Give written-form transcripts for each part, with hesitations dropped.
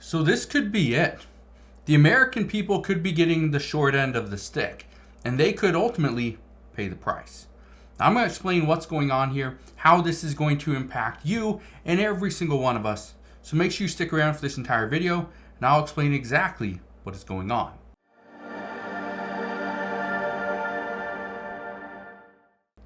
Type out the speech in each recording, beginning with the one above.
So this could be it. The American people could be getting the short end of the stick, and they could ultimately pay the price. Now, I'm going to explain what's going on here, how this is going to impact you and every single one of us. So make sure you stick around for this entire video, and I'll explain exactly what is going on.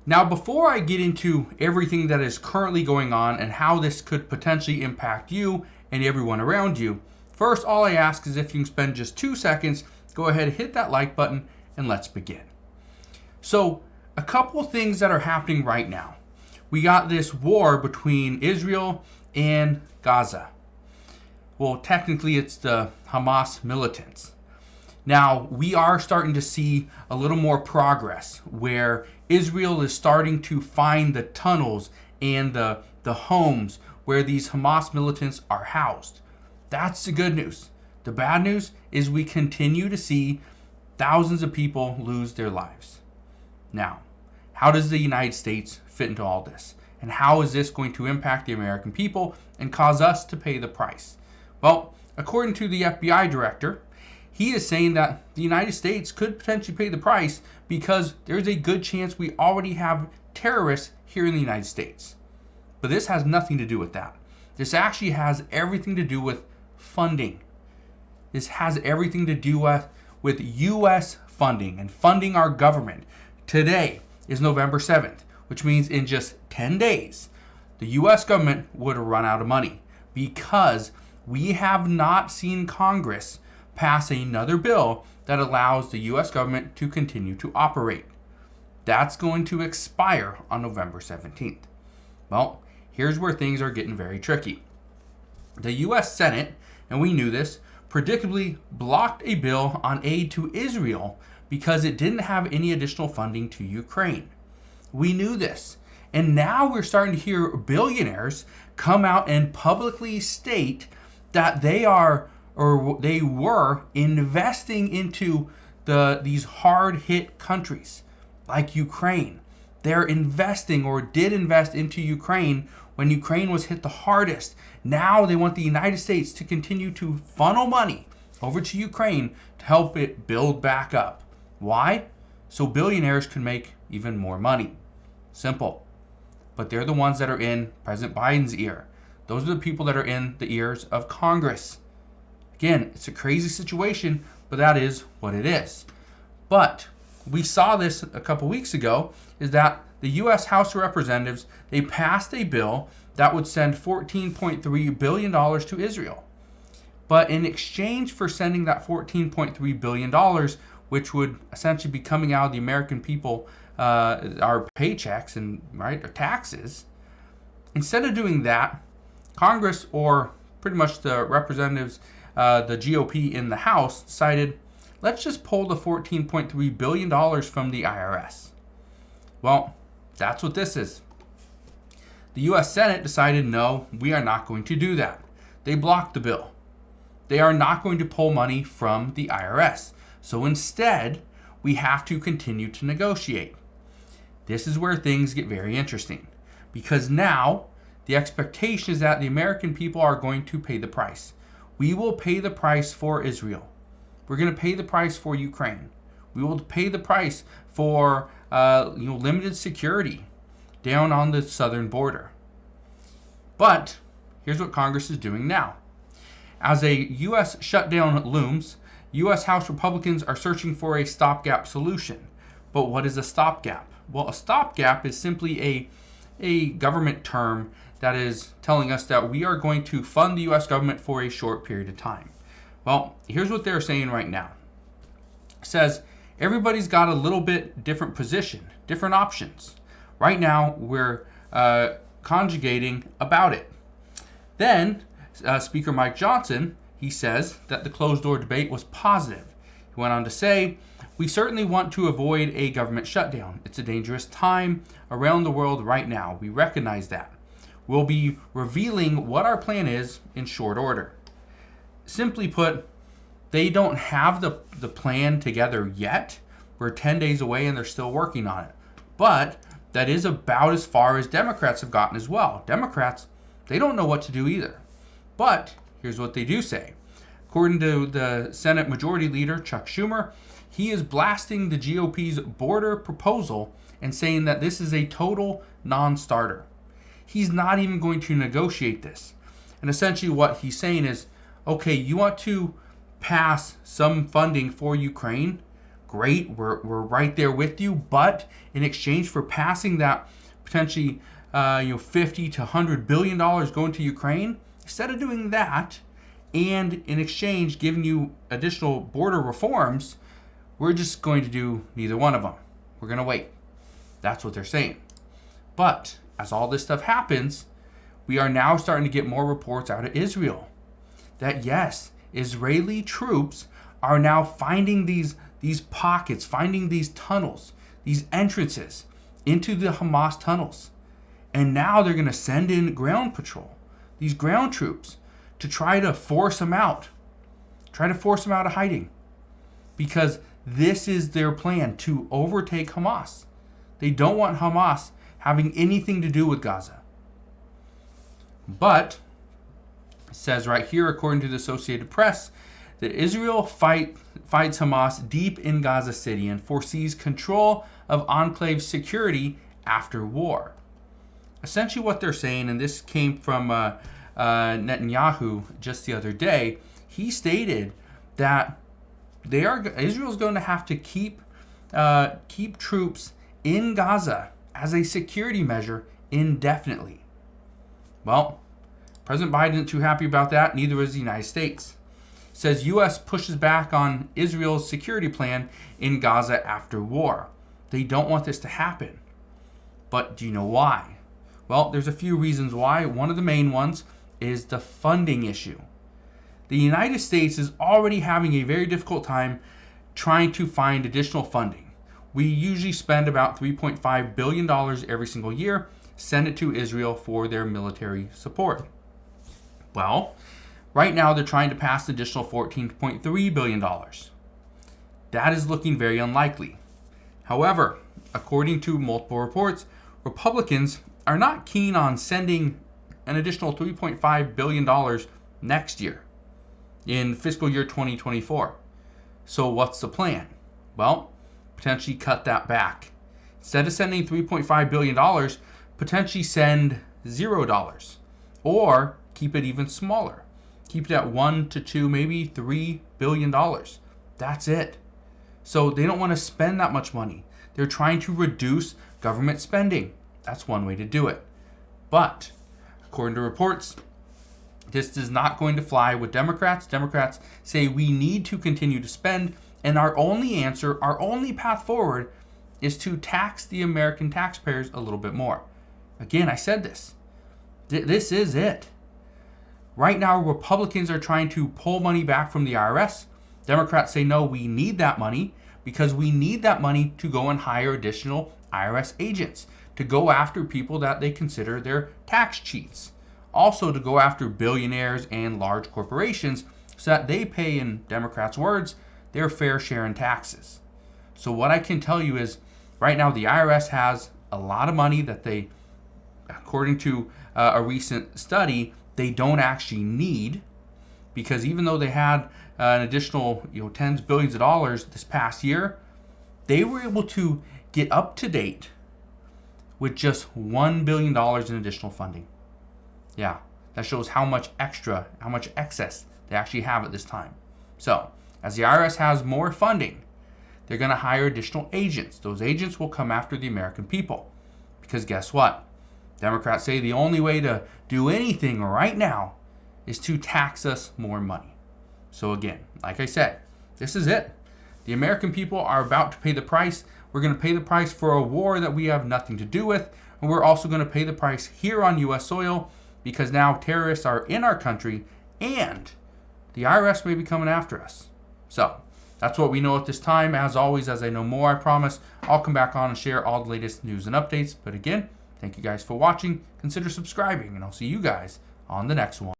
Now, before I get into everything that is currently going on and how this could potentially impact you and everyone around you, first, all I ask is if you can spend just 2 seconds, go ahead, hit that like button, and let's begin. So, a couple things that are happening right now. We got this war between Israel and Gaza. Well, technically, it's the Hamas militants. Now, we are starting to see a little more progress where Israel is starting to find the tunnels and the homes where these Hamas militants are housed. That's the good news. The bad news is we continue to see thousands of people lose their lives. Now, how does the United States fit into all this? And how is this going to impact the American people and cause us to pay the price? Well, according to the FBI director, he is saying that the United States could potentially pay the price because there's a good chance we already have terrorists here in the United States. But this has nothing to do with that. This actually has everything to do with funding. This has everything to do with U.S. funding and funding our government. Today is November 7th, which means in just 10 days, the U.S. government would run out of money because we have not seen Congress pass another bill that allows the U.S. government to continue to operate. That's going to expire on November 17th. Well, here's where things are getting very tricky. The U.S. Senate, and we knew this, predictably blocked a bill on aid to Israel because it didn't have any additional funding to Ukraine. We knew this. And now we're starting to hear billionaires come out and publicly state that they were investing into these hard-hit countries like Ukraine. They're investing or did invest into Ukraine when Ukraine was hit the hardest. Now they want the United States to continue to funnel money over to Ukraine to help it build back up. Why? So billionaires can make even more money. Simple. But they're the ones that are in President Biden's ear. Those are the people that are in the ears of Congress. Again, it's a crazy situation, but that is what it is. But we saw this a couple weeks ago, is that the U.S. House of Representatives, they passed a bill that would send $14.3 billion to Israel. But in exchange for sending that $14.3 billion, which would essentially be coming out of the American people, our paychecks and our taxes, instead of doing that, Congress, or pretty much the representatives, the GOP in the House, decided, let's just pull the $14.3 billion from the IRS. Well, that's what this is. The U.S. Senate decided, no, we are not going to do that. They blocked the bill. They are not going to pull money from the IRS. So instead, we have to continue to negotiate. This is where things get very interesting, because now the expectation is that the American people are going to pay the price. We will pay the price for Israel. We're going to pay the price for Ukraine. We will pay the price for limited security down on the southern border. But here's what Congress is doing now. As a U.S. shutdown looms, U.S. House Republicans are searching for a stopgap solution. But what is a stopgap? Well, a stopgap is simply a government term that is telling us that we are going to fund the U.S. government for a short period of time. Well, here's what they're saying right now. It says everybody's got a little bit different position, different options. Right now, we're conjugating about it. Then, Speaker Mike Johnson, he says that the closed-door debate was positive. He went on to say, we certainly want to avoid a government shutdown. It's a dangerous time around the world right now. We recognize that. We'll be revealing what our plan is in short order. Simply put, they don't have the plan together yet. We're 10 days away and they're still working on it. But that is about as far as Democrats have gotten as well. Democrats, they don't know what to do either. But Here's what they do say. According to the Senate Majority Leader, Chuck Schumer, he is blasting the GOP's border proposal and saying that this is a total non-starter. He's not even going to negotiate this. And essentially what he's saying is, okay, you want to pass some funding for Ukraine? Great, we're right there with you. But in exchange for passing that potentially $50 to $100 billion going to Ukraine, instead of doing that, and in exchange giving you additional border reforms, we're just going to do neither one of them. We're going to wait. That's what they're saying. But as all this stuff happens, we are now starting to get more reports out of Israel that yes, Israeli troops are now finding these pockets, finding these tunnels, these entrances into the Hamas tunnels. And now they're going to send in ground patrol, these ground troops, to try to force them out. Try to force them out of hiding. Because this is their plan, to overtake Hamas. They don't want Hamas having anything to do with Gaza. But it says right here, according to the Associated Press, that Israel fights Hamas deep in Gaza City and foresees control of enclave security after war. Essentially what they're saying, and this came from Netanyahu just the other day, he stated that Israel's going to have to keep troops in Gaza as a security measure indefinitely. Well, President Biden isn't too happy about that. Neither is the United States. It says U.S. pushes back on Israel's security plan in Gaza after war. They don't want this to happen. But do you know why? Well, there's a few reasons why. One of the main ones is the funding issue. The United States is already having a very difficult time trying to find additional funding. We usually spend about $3.5 billion every single year, send it to Israel for their military support. Well, right now they're trying to pass an additional $14.3 billion. That is looking very unlikely. However, according to multiple reports, Republicans are not keen on sending an additional $3.5 billion next year, in fiscal year 2024. So what's the plan? Well, potentially cut that back. Instead of sending $3.5 billion, potentially send $0. Or keep it even smaller. Keep it at $1 to $2, maybe $3 billion. That's it. So they don't want to spend that much money. They're trying to reduce government spending. That's one way to do it. But according to reports, this is not going to fly with Democrats. Democrats say we need to continue to spend, and our only answer, our only path forward is to tax the American taxpayers a little bit more. Again, I said this. This is it. Right now, Republicans are trying to pull money back from the IRS. Democrats say, no, we need that money because we need that money to go and hire additional IRS agents, to go after people that they consider their tax cheats. Also to go after billionaires and large corporations so that they pay, in Democrats' words, their fair share in taxes. So what I can tell you is right now the IRS has a lot of money that they, according to a recent study, they don't actually need, because even though they had an additional tens of billions of dollars this past year, they were able to get up to date with just $1 billion in additional funding. Yeah, that shows how much excess they actually have at this time. So, as the IRS has more funding, they're going to hire additional agents. Those agents will come after the American people. Because guess what? Democrats say the only way to do anything right now is to tax us more money. So again, like I said, this is it. The American people are about to pay the price. We're going to pay the price for a war that we have nothing to do with. And we're also going to pay the price here on U.S. soil, because now terrorists are in our country and the IRS may be coming after us. So that's what we know at this time. As always, as I know more, I promise I'll come back on and share all the latest news and updates. But again, thank you guys for watching. Consider subscribing, and I'll see you guys on the next one.